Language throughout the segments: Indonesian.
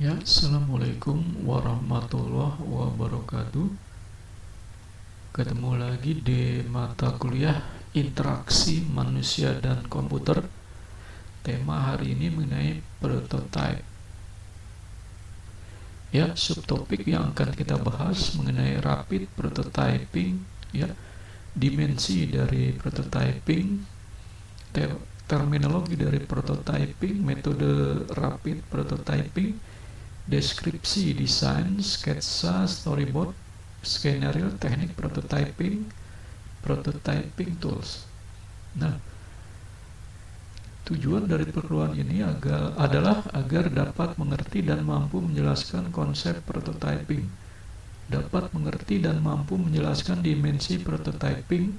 Ya, Assalamualaikum warahmatullahi wabarakatuh. Ketemu lagi di mata kuliah Interaksi Manusia dan Komputer. Tema hari ini mengenai prototype. Ya, subtopik yang akan kita bahas mengenai rapid prototyping, ya, dimensi dari prototyping, terminologi dari prototyping, metode rapid prototyping, deskripsi desain, sketsa, storyboard, skenario, teknik prototyping tools. Nah, tujuan dari perkenalan ini adalah agar dapat mengerti dan mampu menjelaskan konsep prototyping, dapat mengerti dan mampu menjelaskan dimensi prototyping,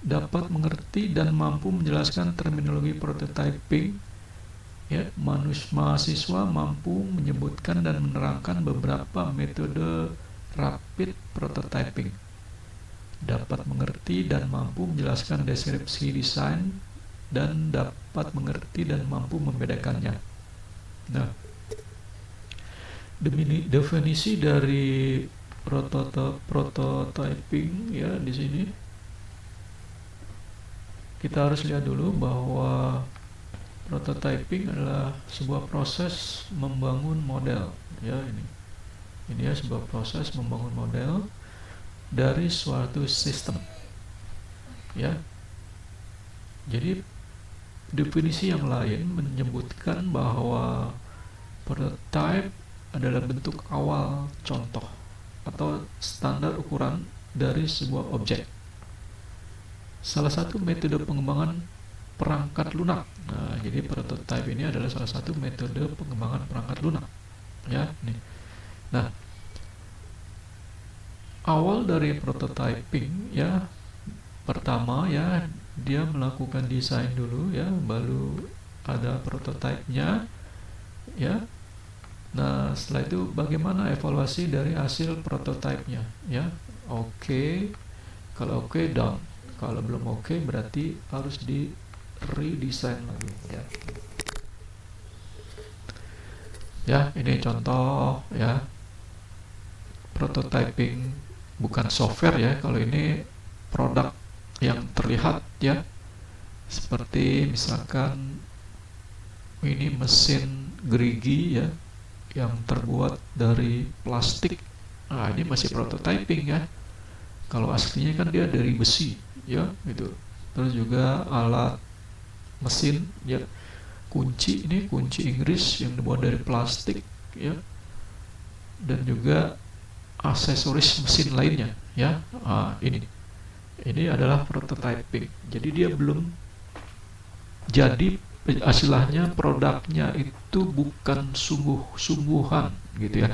dapat mengerti dan mampu menjelaskan terminologi prototyping. Ya, mahasiswa mampu menyebutkan dan menerangkan beberapa metode rapid prototyping, dapat mengerti dan mampu menjelaskan deskripsi desain, dan dapat mengerti dan mampu membedakannya. Nah, definisi dari prototyping ya di sini kita harus lihat dulu bahwa prototyping adalah sebuah proses membangun model. Ya, ini ya sebuah proses membangun model dari suatu sistem. Ya, jadi definisi yang lain menyebutkan bahwa prototype adalah bentuk awal contoh atau standar ukuran dari sebuah objek. Salah satu metode pengembangan perangkat lunak. Nah, jadi prototype ini adalah salah satu metode pengembangan perangkat lunak. Ya, nih. Nah, awal dari prototyping ya, pertama ya dia melakukan desain dulu ya, baru ada prototipenya ya. Nah, setelah itu bagaimana evaluasi dari hasil prototipenya ya. Oke. Kalau oke, done. Kalau belum oke, berarti harus di redesign lagi ya. Ya, ini contoh ya prototyping, bukan software ya, kalau ini produk yang terlihat ya, seperti misalkan ini mesin gerigi ya yang terbuat dari plastik. Nah, ini masih prototyping ya. Kalau aslinya kan dia dari besi ya gitu. Terus juga alat mesin ya, ini kunci Inggris yang dibuat dari plastik ya, dan juga aksesoris mesin lainnya ya. Ini adalah prototyping. Jadi dia belum jadi, istilahnya produknya itu bukan sungguhan gitu ya.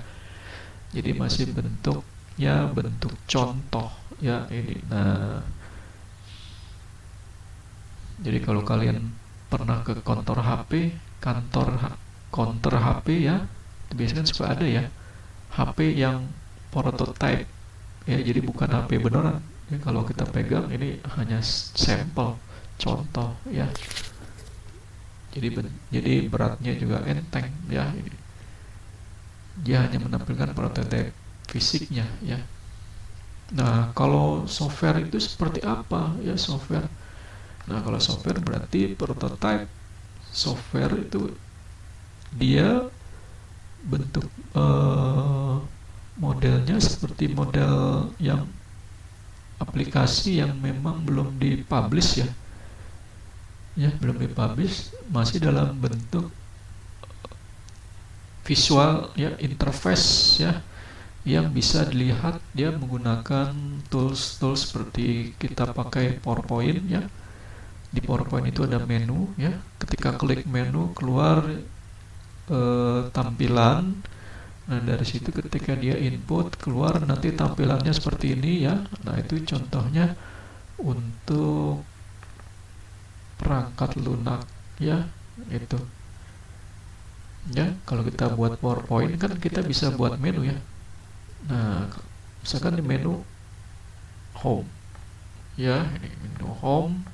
Jadi masih bentuknya bentuk contoh ya ini. Nah, jadi kalau kalian pernah ke kantor HP ya, biasanya kan suka ada ya HP yang prototype ya, jadi bukan HP beneran ya. Kalau kita pegang ini hanya sampel contoh ya, jadi beratnya juga enteng ya. Dia hanya menampilkan prototipe fisiknya ya. Nah, kalau software itu seperti apa ya software? Nah, kalau software berarti prototype software itu dia bentuk modelnya seperti model yang aplikasi yang memang belum dipublish ya. Ya, belum dipublish, masih dalam bentuk visual ya, interface ya, yang bisa dilihat dia menggunakan tools seperti kita pakai PowerPoint ya. Di PowerPoint itu ada menu ya, ketika klik menu keluar tampilan. Nah, dari situ ketika dia input keluar nanti tampilannya seperti ini ya. Nah, itu contohnya untuk perangkat lunak ya, itu ya. Kalau kita buat PowerPoint kan kita bisa buat menu ya. Nah, misalkan di menu home ya, ini menu home,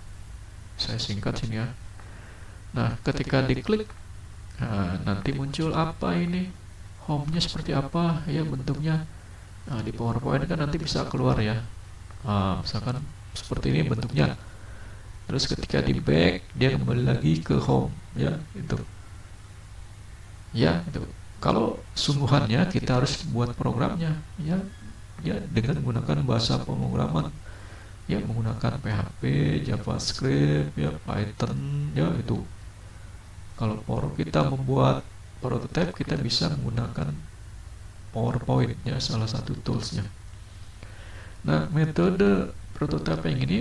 saya singkat sini ya. Nah, ketika diklik, nah, nanti muncul apa ini? home-nya seperti apa ya bentuknya. Nah, di PowerPoint kan nanti bisa keluar ya. Misalkan seperti ini bentuknya. Terus ketika di back dia kembali lagi ke home ya itu. Ya itu. Kalau sungguhannya kita harus buat programnya ya dengan menggunakan bahasa pemrograman ya, menggunakan PHP, JavaScript ya, Python ya itu. Kalau kita membuat prototype kita bisa menggunakan PowerPoint ya, salah satu toolsnya. Nah, metode prototyping ini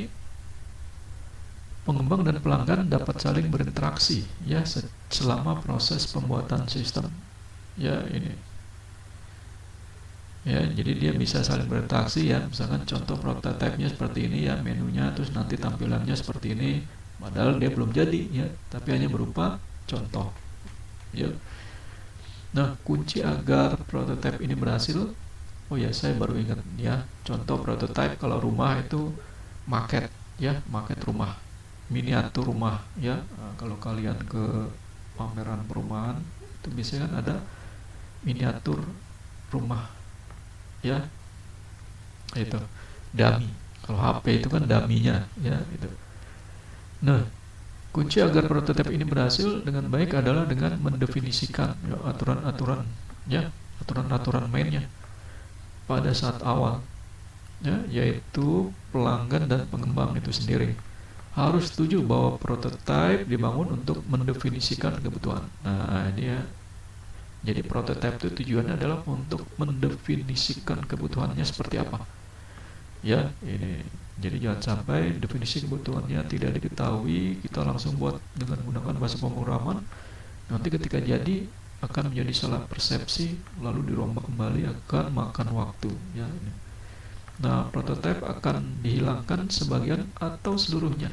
pengembang dan pelanggan dapat saling berinteraksi ya selama proses pembuatan sistem ya ini ya, jadi dia bisa saling berinteraksi ya. Misalkan contoh prototipenya seperti ini ya, menunya, terus nanti tampilannya seperti ini, padahal dia belum jadi ya, tapi hanya berupa contoh ya. Nah, kunci agar prototipe ini berhasil, oh ya saya baru ingat ya, contoh prototipe kalau rumah itu maket ya, maket rumah, miniatur rumah ya. Kalau kalian ke pameran perumahan itu biasanya kan ada miniatur rumah ya, itu dummy. Kalau HP itu kan dummy-nya ya itu. Nah, kunci agar prototipe ini berhasil dengan baik adalah dengan mendefinisikan ya, aturan-aturan ya, aturan-aturan mainnya pada saat awal ya, yaitu pelanggan dan pengembang itu sendiri harus setuju bahwa prototipe dibangun untuk mendefinisikan kebutuhan. Nah, dia jadi prototipe itu tujuannya adalah untuk mendefinisikan kebutuhannya seperti apa. Ya, ini. Jadi jangan sampai definisi kebutuhannya tidak diketahui, kita langsung buat dengan menggunakan bahasa pemrograman. Nanti ketika jadi akan menjadi salah persepsi, lalu dirombak kembali, akan makan waktu. Ya, ini. Nah, prototipe akan dihilangkan sebagian atau seluruhnya,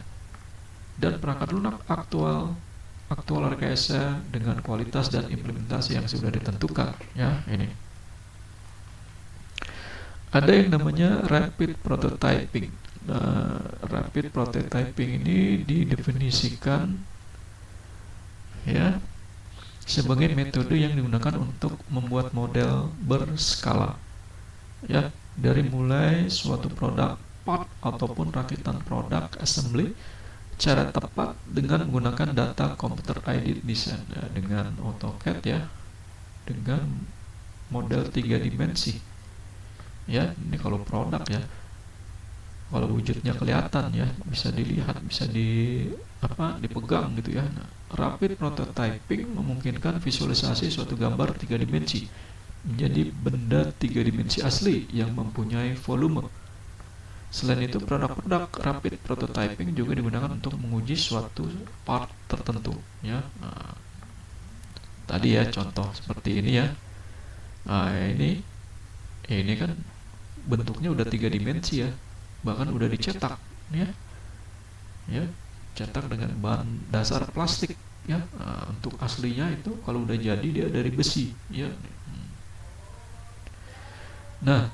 dan perangkat lunak aktual rekayasa dengan kualitas dan implementasi yang sudah ditentukan. Ya, ini. Ada yang namanya rapid prototyping. Nah, rapid prototyping ini didefinisikan ya sebagai metode yang digunakan untuk membuat model berskala ya, dari mulai suatu produk part ataupun rakitan produk assembly cara tepat dengan menggunakan data computer aided design ya, dengan AutoCAD ya, dengan model 3 dimensi ya. Ini kalau produk ya, kalau wujudnya kelihatan ya, bisa dilihat, bisa dipegang gitu ya. Nah, rapid prototyping memungkinkan visualisasi suatu gambar 3 dimensi menjadi benda 3 dimensi asli yang mempunyai volume. Selain itu, produk-produk rapid prototyping juga digunakan untuk menguji suatu part tertentu ya. Nah, tadi ya contoh seperti ini ya. Nah, ini kan bentuknya udah 3 dimensi ya, bahkan udah dicetak ya, cetak dengan bahan dasar plastik ya. Nah, untuk aslinya itu kalau udah jadi dia dari besi ya. Nah,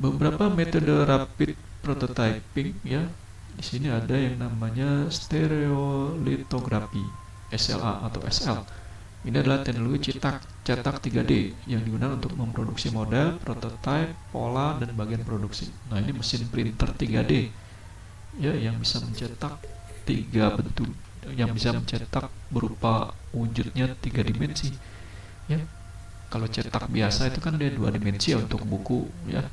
beberapa metode rapid prototyping ya, di sini ada yang namanya stereolitografi SLA atau SL. Ini adalah teknologi cetak 3D yang digunakan untuk memproduksi model, prototipe, pola, dan bagian produksi. Nah, ini mesin printer 3D ya, yang bisa mencetak 3 bentuk, yang bisa mencetak berupa wujudnya 3 dimensi ya. Kalau cetak biasa itu kan dia 2 dimensi ya untuk buku ya,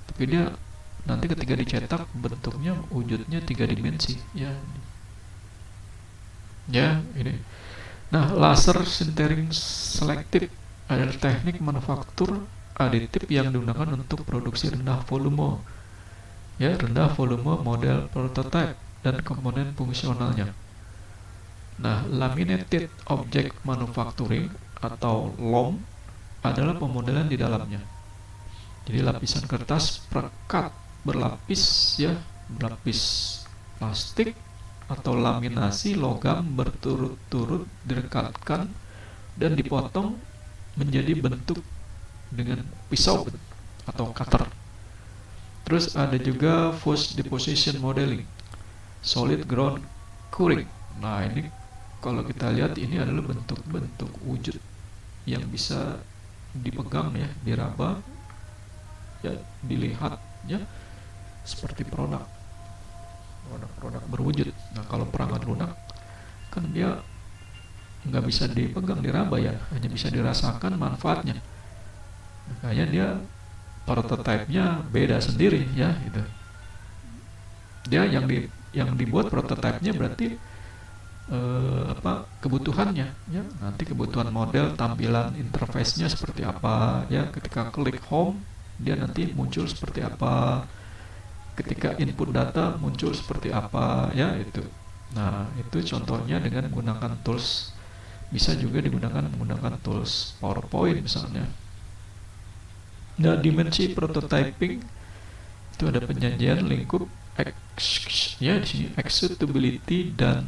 tapi dia nanti ketika dicetak bentuknya wujudnya 3 dimensi ya. Ya, ini. Nah, laser sintering selektif adalah teknik manufaktur aditif yang digunakan untuk produksi rendah volume ya, rendah volume model prototipe dan komponen fungsionalnya. Nah, laminated object manufacturing atau LOM adalah pemodelan di dalamnya. Jadi lapisan kertas perekat berlapis ya, berlapis plastik atau laminasi logam berturut-turut direkatkan dan dipotong menjadi bentuk dengan pisau atau cutter. Terus ada juga fused deposition modeling, solid ground curing. Nah, ini kalau kita lihat ini adalah bentuk-bentuk wujud yang bisa dipegang ya, diraba ya, dilihat ya, seperti produk berwujud. Nah, kalau perangkat lunak kan dia nggak bisa dipegang, diraba ya, hanya bisa dirasakan manfaatnya. Makanya dia prototipenya beda sendiri ya, gitu. Dia yang dibuat prototipenya berarti kebutuhannya ya, nanti kebutuhan model, tampilan interface-nya seperti apa ya, ketika klik home dia nanti muncul seperti apa, ketika input data muncul seperti apa ya, itu. Nah, itu contohnya dengan menggunakan tools. Bisa juga digunakan menggunakan tools PowerPoint misalnya. Nah, dimensi prototyping itu ada penyajian, lingkup, ya di sini executability dan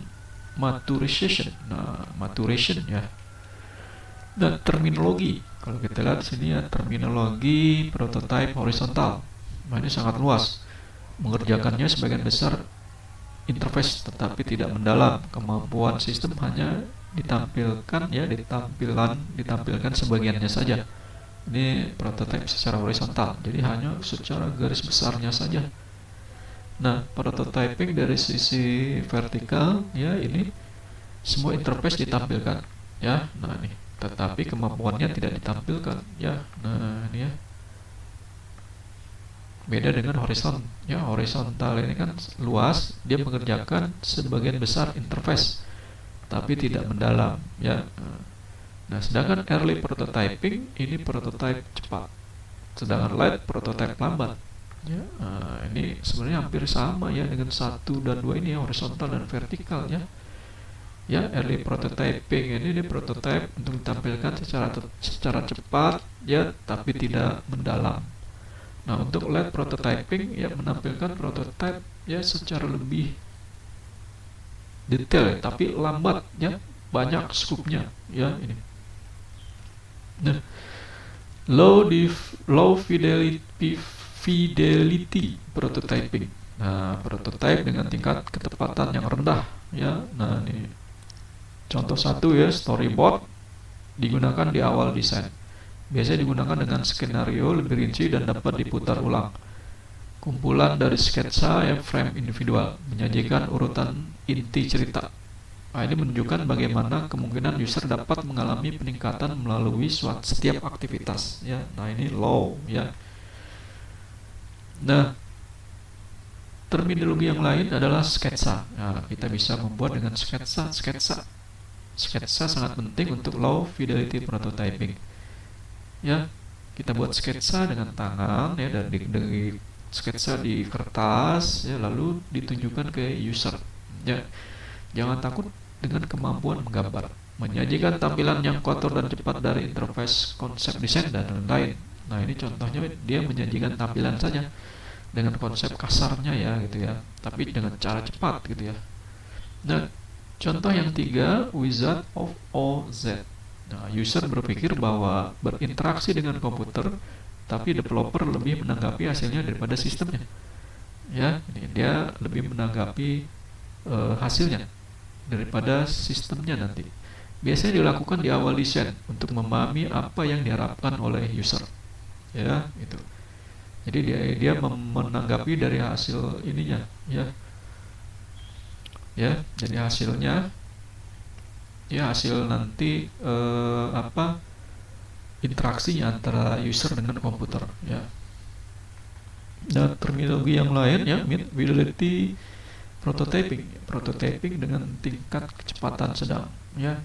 maturation. Nah, maturation ya. Dan terminologi. Kalau kita lihat di sini ya, terminologi prototype horizontal. Nah, ini sangat luas. Mengerjakannya sebagian besar interface tetapi tidak mendalam. Kemampuan sistem hanya ditampilkan ya, ditampilkan sebagiannya saja. Ini prototype secara horizontal. Jadi hanya secara garis besarnya saja. Nah, prototyping dari sisi vertikal ya, ini semua interface ditampilkan ya. Nah, ini tetapi kemampuannya tidak ditampilkan ya. Nah, ini ya. Beda dengan horizontal ya. Horizontal ini kan luas, dia mengerjakan sebagian besar interface tapi tidak mendalam ya. Nah, sedangkan early prototyping ini prototype cepat, sedangkan late prototype lambat ya. Ini sebenarnya hampir sama ya dengan 1 dan 2 ini ya, horizontal dan vertikal ya. Ya, early prototyping ini prototype untuk ditampilkan secara cepat ya, tapi tidak mendalam. Nah, untuk late prototyping ya, menampilkan prototype ya secara lebih detail ya, tapi lambat ya, banyak skupnya ya ini. Nah, low fidelity prototyping. Nah, prototype dengan tingkat ketepatan yang rendah ya. Nah, ini contoh satu ya, storyboard digunakan di awal desain. Biasanya digunakan dengan skenario lebih rinci dan dapat diputar ulang. Kumpulan dari sketsa ya, frame individual, menyajikan urutan inti cerita. Nah, ini menunjukkan bagaimana kemungkinan user dapat mengalami peningkatan melalui setiap aktivitas ya. Nah, ini low ya. Nah, terminologi yang lain adalah sketsa. Nah, kita bisa membuat dengan sketsa. Sketsa sangat penting untuk low fidelity prototyping. Ya, kita buat sketsa dengan tangan ya, dan di sketsa di kertas ya, lalu ditunjukkan ke user. Ya, jangan takut dengan kemampuan menggambar, menyajikan tampilan yang kotor dan cepat dari interface, konsep desain dan lain-lain. Nah, ini contohnya dia menyajikan tampilan saja dengan konsep kasarnya ya, gitu ya, tapi dengan cara cepat gitu ya. Nah, contoh yang 3, Wizard of Oz. Nah, user berpikir bahwa berinteraksi dengan komputer, tapi developer lebih menanggapi hasilnya daripada sistemnya. Ya, ini dia lebih menanggapi hasilnya daripada sistemnya nanti. Biasanya dilakukan di awal desain untuk memahami apa yang diharapkan oleh user. Ya, itu. Jadi dia menanggapi dari hasil ininya, ya. Ya, jadi hasilnya ya, hasil nanti interaksinya antara user dengan komputer ya. Dan terminologi yang lain ya, mid fidelity prototyping dengan tingkat kecepatan sedang ya.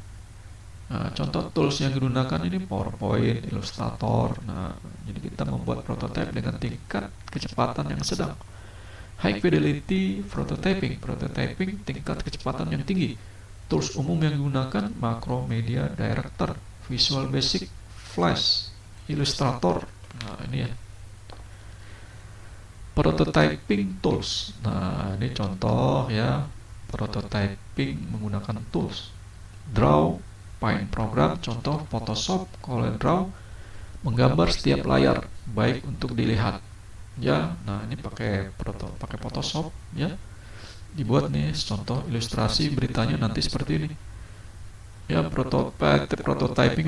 Nah, contoh tools yang digunakan ini PowerPoint, Illustrator. Nah, jadi kita membuat prototype dengan tingkat kecepatan yang sedang. High fidelity prototyping tingkat kecepatan yang tinggi. Tools umum yang digunakan Macromedia Director, Visual Basic, Flash, Illustrator. Nah, ini ya. Prototyping tools. Nah, ini contoh ya, prototyping menggunakan tools. Draw, Paint program, contoh Photoshop, CorelDRAW, menggambar setiap layar baik untuk dilihat. Ya, nah ini pakai Photoshop ya. Dibuat nih contoh ilustrasi beritanya nanti seperti ini. ya, prototyping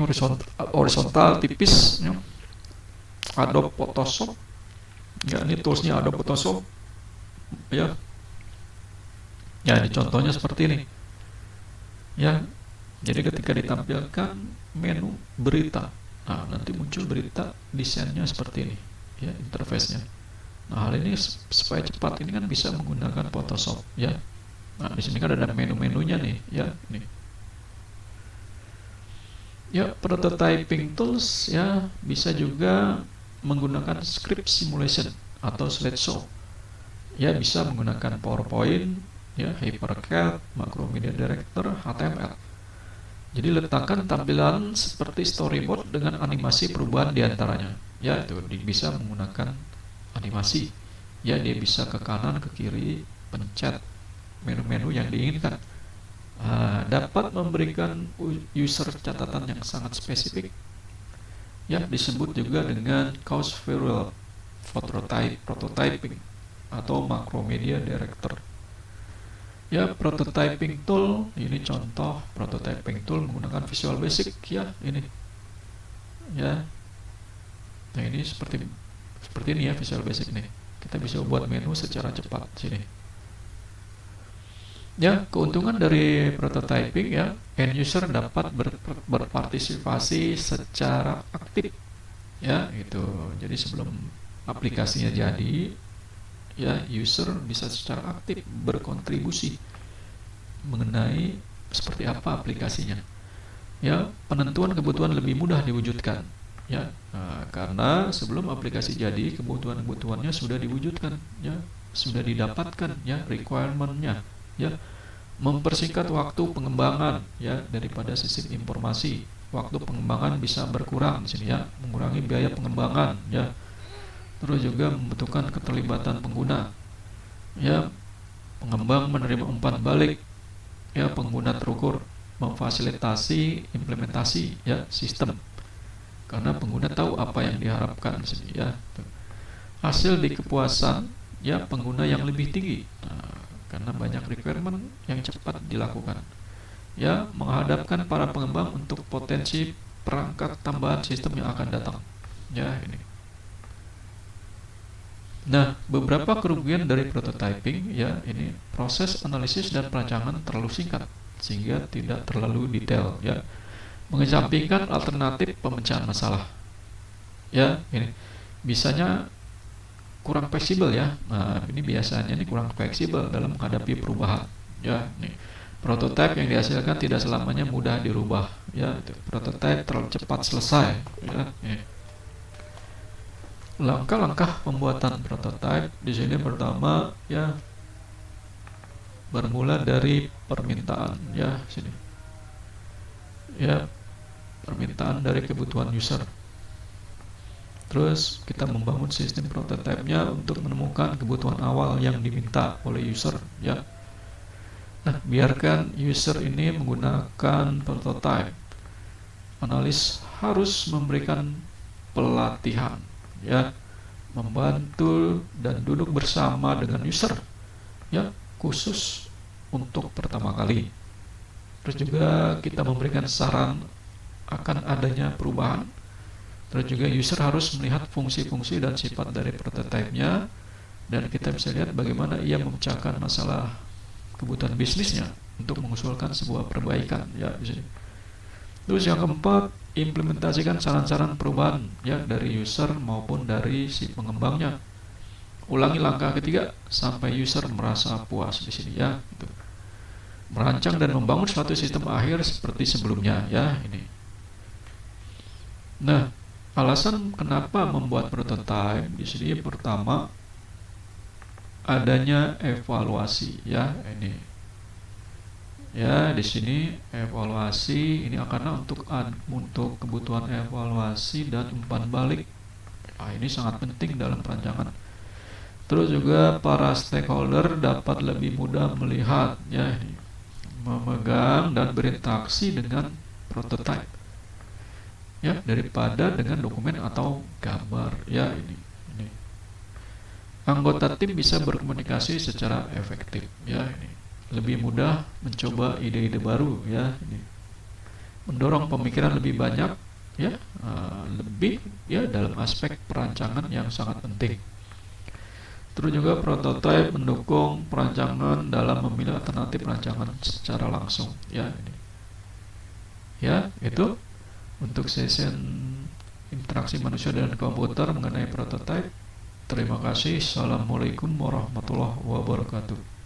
horizontal tipis ya. Adobe Photoshop ya, ini toolsnya Adobe Photoshop ya. Ya, ini contohnya seperti ini ya. Jadi ketika ditampilkan menu berita, nah nanti muncul berita, desainnya seperti ini ya, interface-nya. Nah, hal ini supaya cepat ini kan bisa menggunakan Photoshop ya. Nah, di sini kan ada menu-menunya nih ya, ini. Ya, prototyping tools ya bisa juga menggunakan script simulation atau slideshow. Ya, bisa menggunakan PowerPoint, ya, HyperCAD, Macromedia Director, HTML. Jadi letakkan tampilan seperti storyboard dengan animasi perubahan diantaranya. Ya, itu bisa menggunakan animasi. Ya, dia bisa ke kanan, ke kiri, pencet menu-menu yang diinginkan. Dapat memberikan user catatan yang sangat spesifik. Ya, disebut juga dengan Causewell prototyping atau Macromedia Director. Ya, prototyping tool, ini contoh prototyping tool menggunakan Visual Basic ya, ini. Ya. Nah, ini seperti ini ya, Visual Basic nih. Kita bisa buat menu secara cepat sini. Ya, keuntungan dari prototyping ya, end user dapat berpartisipasi secara aktif. Ya, itu. Jadi sebelum aplikasinya jadi, ya, user bisa secara aktif berkontribusi mengenai seperti apa aplikasinya. Ya, penentuan kebutuhan lebih mudah diwujudkan. Ya, karena sebelum aplikasi jadi, kebutuhan-kebutuhannya sudah diwujudkan, ya, sudah didapatkan, ya, requirement-nya, ya. Mempersingkat waktu pengembangan, ya, daripada sistem informasi. Waktu pengembangan bisa berkurang di sini, ya, mengurangi biaya pengembangan, ya. Terus juga membutuhkan keterlibatan pengguna. Ya, pengembang menerima umpan balik. Ya, pengguna terukur memfasilitasi implementasi ya sistem. Karena pengguna tahu apa yang diharapkan di sini ya. Hasil di kepuasan ya pengguna yang lebih tinggi. Nah, karena banyak requirement yang cepat dilakukan. Ya, menghadapkan para pengembang untuk potensi perangkat tambahan sistem yang akan datang. Ya, ini. Nah, beberapa kerugian dari prototyping ya, ini proses analisis dan perancangan terlalu singkat sehingga tidak terlalu detail ya. Mengesampingkan alternatif pemecahan masalah. Ya, ini bisanya kurang fleksibel ya. Nah, ini biasanya ini kurang fleksibel dalam menghadapi perubahan. Ya, ini prototipe yang dihasilkan tidak selamanya mudah dirubah. Ya, prototipe terlalu cepat selesai. Ya, ini. Langkah-langkah pembuatan prototipe di sini pertama ya bermula dari permintaan ya sini. Ya, permintaan dari kebutuhan user. Terus kita membangun sistem prototipenya untuk menemukan kebutuhan awal yang diminta oleh user ya. Nah, biarkan user ini menggunakan prototipe. Analis harus memberikan pelatihan ya, membantu dan duduk bersama dengan user ya, khusus untuk pertama kali. Terus juga kita memberikan saran akan adanya perubahan. Terus juga user harus melihat fungsi-fungsi dan sifat dari prototipenya, dan kita bisa lihat bagaimana ia memecahkan masalah kebutuhan bisnisnya untuk mengusulkan sebuah perbaikan ya di sini. Terus yang keempat, implementasikan saran-saran perubahan ya dari user maupun dari si pengembangnya. Ulangi langkah ketiga sampai user merasa puas di sini ya. Gitu. Merancang dan membangun suatu sistem akhir seperti sebelumnya ya ini. Nah, alasan kenapa membuat prototipe di sini pertama adanya evaluasi ya ini. Ya, di sini evaluasi ini karena untuk kebutuhan evaluasi dan umpan balik. Ini sangat penting dalam perancangan. Terus juga para stakeholder dapat lebih mudah melihat ya ini, memegang dan berinteraksi dengan prototipe. Ya, daripada dengan dokumen atau gambar ya ini. Anggota tim bisa berkomunikasi secara efektif ya ini. Lebih mudah mencoba ide-ide baru ya ini. mendorong pemikiran lebih banyak ya, lebih ya dalam aspek perancangan yang sangat penting. Terus juga prototipe mendukung perancangan dalam memilih alternatif perancangan secara langsung ya. Ini ya, itu untuk session interaksi manusia dan komputer mengenai prototipe. Terima kasih. Assalamualaikum warahmatullahi wabarakatuh.